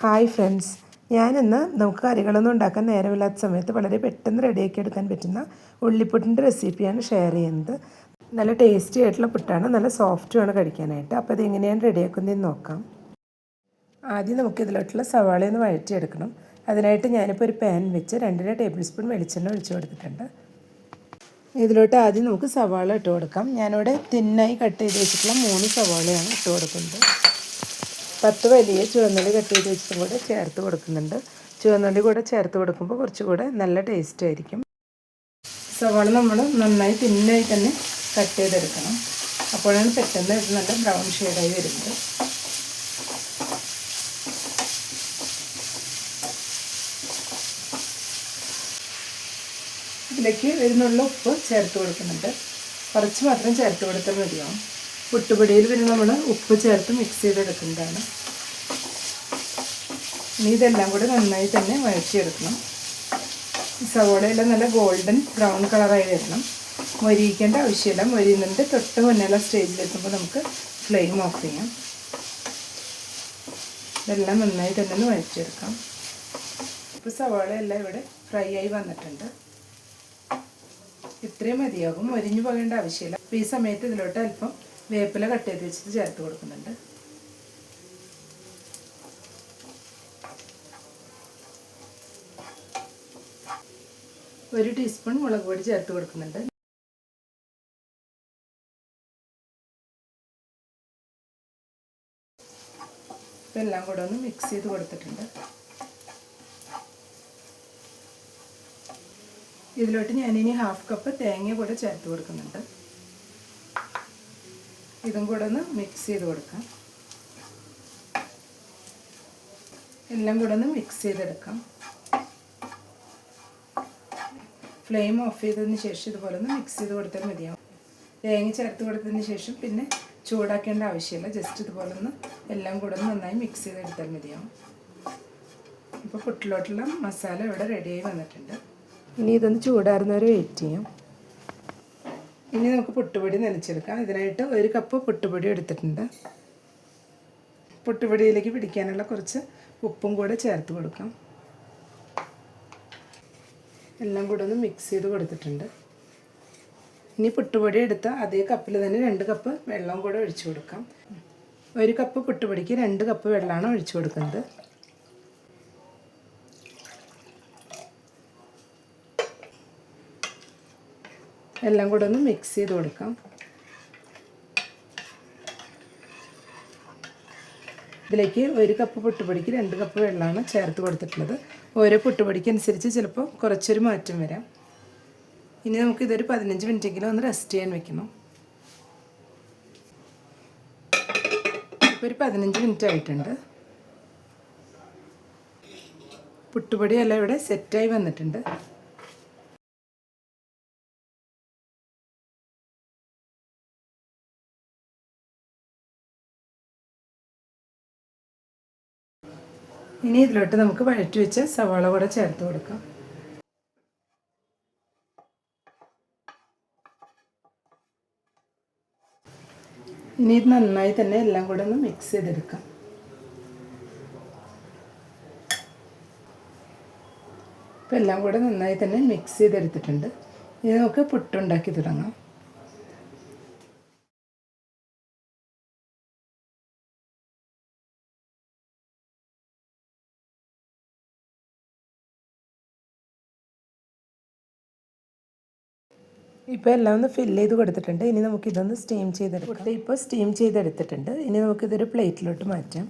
Hi friends, ഞാനിന്ന് നമുക്ക് കറികളൊന്നും ഉണ്ടാക്കാൻ നേരമില്ലാത്ത സമയത്ത് വളരെ പെട്ടെന്ന് റെഡിയാക്കി എടുക്കാൻ പറ്റുന്ന ഉള്ളിപ്പുട്ടിൻ്റെ റെസിപ്പിയാണ് ഷെയർ ചെയ്യുന്നത്. നല്ല ടേസ്റ്റി ആയിട്ടുള്ള പുട്ടാണ്, നല്ല സോഫ്റ്റുമാണ് കഴിക്കാനായിട്ട്. അപ്പോൾ അതെങ്ങനെയാണ് റെഡിയാക്കുന്നതെന്ന് നോക്കാം. ആദ്യം നമുക്കിതിലോട്ടുള്ള സവാളയൊന്ന് വഴറ്റിയെടുക്കണം. അതിനായിട്ട് ഞാനിപ്പോൾ ഒരു പാൻ വെച്ച് 2 ടേബിൾ സ്പൂൺ വെളിച്ചെണ്ണ ഒഴിച്ചു കൊടുത്തിട്ടുണ്ട്. ഇതിലോട്ട് ആദ്യം നമുക്ക് സവാള ഇട്ട് കൊടുക്കാം. ഞാനിവിടെ തിന്നായി കട്ട് ചെയ്ത് വെച്ചിട്ടുള്ള 3 സവാളയാണ് ഇട്ട് കൊടുക്കുന്നത്. 10 വലിയ ചുവന്നുള്ളി കട്ട് ചെയ്ത് വെച്ചതും കൂടെ ചേർത്ത് കൊടുക്കുന്നുണ്ട്. ചുവന്നുള്ളി കൂടെ ചേർത്ത് കൊടുക്കുമ്പോൾ കുറച്ചുകൂടെ നല്ല ടേസ്റ്റ് ആയിരിക്കും. സവാള നമ്മൾ നന്നായി തിന്നായി തന്നെ കട്ട് ചെയ്തെടുക്കണം. അപ്പോഴാണ് പെട്ടെന്ന് ഇത് നല്ല ബ്രൗൺ ഷെയ്ഡായി വരുന്നത്. ഇതിലേക്ക് വരുന്നുള്ള ഉപ്പ് ചേർത്ത് കൊടുക്കുന്നുണ്ട്. കുറച്ച് മാത്രം ചേർത്ത് കൊടുത്താൽ മതിയാവും. പുട്ടുപൊടിയിൽ പിന്നെ നമ്മൾ ഉപ്പ് ചേർത്ത് മിക്സ് ചെയ്തെടുക്കുന്നതാണ്. ഇനി ഇതെല്ലാം കൂടി നന്നായി തന്നെ വഴറ്റിയെടുക്കണം. സവോളയെല്ലാം നല്ല ഗോൾഡൻ ബ്രൗൺ കളറായി വരണം. മൊരിയിക്കേണ്ട ആവശ്യമില്ല. മൊരിയുന്നതിൻ്റെ തൊട്ട് മുന്നേയുള്ള സ്റ്റേജിലെത്തുമ്പോൾ നമുക്ക് ഫ്ലെയിം ഓഫ് ചെയ്യാം. ഇതെല്ലാം നന്നായി തന്നെ ഒന്ന് വഴറ്റിയെടുക്കാം. ഇപ്പോൾ സവോളയെല്ലാം ഇവിടെ ഫ്രൈ ആയി വന്നിട്ടുണ്ട്. ഇത്രയും മതിയാകും, മൊരിഞ്ഞു പോകേണ്ട ആവശ്യമില്ല. അപ്പോൾ ഈ സമയത്ത് ഇതിലോട്ട് അല്പം വേപ്പില കട്ട് ചെയ്ത് വെച്ചിട്ട് ചേർത്ത് കൊടുക്കുന്നുണ്ട്. ഒരു ടീസ്പൂൺ മുളക് പൊടി ചേർത്ത് കൊടുക്കുന്നുണ്ട്. ഇപ്പം എല്ലാം കൂടെ ഒന്ന് മിക്സ് ചെയ്ത് കൊടുത്തിട്ടുണ്ട്. ഇതിലോട്ട് ഞാനിനി 1/2 കപ്പ് തേങ്ങ കൂടെ ചേർത്ത് കൊടുക്കുന്നുണ്ട്. ഇതും കൂടെ ഒന്ന് മിക്സ് ചെയ്ത് കൊടുക്കാം. എല്ലാം കൂടെ ഒന്ന് മിക്സ് ചെയ്തെടുക്കാം. ഫ്ലെയിം ഓഫ് ചെയ്തതിന് ശേഷം ഇതുപോലെ ഒന്ന് മിക്സ് ചെയ്ത് കൊടുത്താൽ മതിയാവും. തേങ്ങ ചേർത്ത് കൊടുത്തതിന് ശേഷം പിന്നെ ചൂടാക്കേണ്ട ആവശ്യമില്ല. ജസ്റ്റ് ഇതുപോലെ ഒന്ന് എല്ലാം കൂടെ ഒന്ന് നന്നായി മിക്സ് ചെയ്തെടുത്താൽ മതിയാവും. ഇപ്പോൾ പുട്ടിലോട്ടുള്ള മസാല ഇവിടെ റെഡിയായി വന്നിട്ടുണ്ട്. ഇനി ഇതൊന്ന് ചൂടാറുന്നവരെ വെയിറ്റ് ചെയ്യാം. ഇനി നമുക്ക് പുട്ടുപൊടി നനച്ചെടുക്കാം. ഇതിനായിട്ട് 1 കപ്പ് പുട്ടുപൊടി എടുത്തിട്ടുണ്ട്. പുട്ടുപൊടിയിലേക്ക് പിടിക്കാനുള്ള കുറച്ച് ഉപ്പും കൂടെ ചേർത്ത് കൊടുക്കാം. എല്ലാം കൂടെ ഒന്ന് മിക്സ് ചെയ്ത് കൊടുത്തിട്ടുണ്ട്. ഇനി പുട്ടുപൊടി എടുത്ത അതേ കപ്പിൽ തന്നെ 2 കപ്പ് വെള്ളം കൂടെ ഒഴിച്ചു കൊടുക്കാം. 1 കപ്പ് പുട്ടുപൊടിക്ക് 2 കപ്പ് വെള്ളമാണ് ഒഴിച്ചു കൊടുക്കുന്നത്. എല്ലാം കൂടെ ഒന്ന് മിക്സ് ചെയ്ത് കൊടുക്കാം. ഇതിലേക്ക് 1 കപ്പ് പുട്ടുപൊടിക്ക് 2 കപ്പ് വെള്ളമാണ് ചേർത്ത് കൊടുത്തിട്ടുള്ളത്. ഓരോ പുട്ടുപൊടിക്ക് അനുസരിച്ച് ചിലപ്പോൾ കുറച്ചൊരു മാറ്റം വരാം. ഇനി നമുക്കിതൊരു 15 മിനിറ്റെങ്കിലും ഒന്ന് റെസ്റ്റ് ചെയ്യാൻ വെക്കണം. ഇപ്പോൾ ഒരു 15 മിനിറ്റ് ആയിട്ടുണ്ട്. പുട്ടുപൊടിയെല്ലാം ഇവിടെ സെറ്റായി വന്നിട്ടുണ്ട്. ഇനി ഇതിലോട്ട് നമുക്ക് വഴറ്റി വെച്ച സവാള കൂടെ ചേർത്ത് കൊടുക്കാം. ഇനി ഇത് നന്നായി തന്നെ എല്ലാം കൂടെ ഒന്ന് മിക്സ് ചെയ്തെടുക്കാം. ഇപ്പം എല്ലാം കൂടെ നന്നായി തന്നെ മിക്സ് ചെയ്തെടുത്തിട്ടുണ്ട്. ഇനി നമുക്ക് പുട്ടുണ്ടാക്കി തുടങ്ങാം. ഇപ്പോൾ എല്ലാം ഒന്ന് ഫില്ല് ചെയ്ത് കൊടുത്തിട്ടുണ്ട്. ഇനി നമുക്കിതൊന്ന് സ്റ്റീം ചെയ്തെടുക്കാം. ഇപ്പോൾ സ്റ്റീം ചെയ്തെടുത്തിട്ടുണ്ട്. ഇനി നമുക്കിതൊരു പ്ലേറ്റിലോട്ട് മാറ്റാം.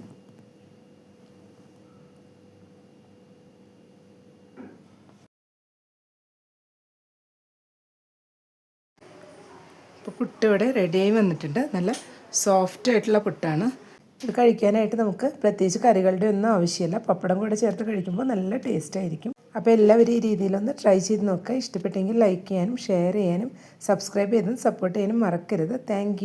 ഇപ്പോൾ പുട്ട് ഇവിടെ റെഡിയായി വന്നിട്ടുണ്ട്. നല്ല സോഫ്റ്റ് ആയിട്ടുള്ള പുട്ടാണ്. ഇത് കഴിക്കാനായിട്ട് നമുക്ക് പ്രത്യേകിച്ച് കറികളുടെ ഒന്നും ആവശ്യമില്ല. പപ്പടം കൂടെ ചേർത്ത് കഴിക്കുമ്പോൾ നല്ല ടേസ്റ്റ് ആയിരിക്കും. അപ്പോൾ എല്ലാവരും ഈ രീതിയിലൊന്ന് ട്രൈ ചെയ്ത് നോക്കുക. ഇഷ്ടപ്പെട്ടെങ്കിൽ ലൈക്ക് ചെയ്യാനും ഷെയർ ചെയ്യാനും സബ്സ്ക്രൈബ് ചെയ്തും സപ്പോർട്ട് ചെയ്യാനും മറക്കരുത്. താങ്ക്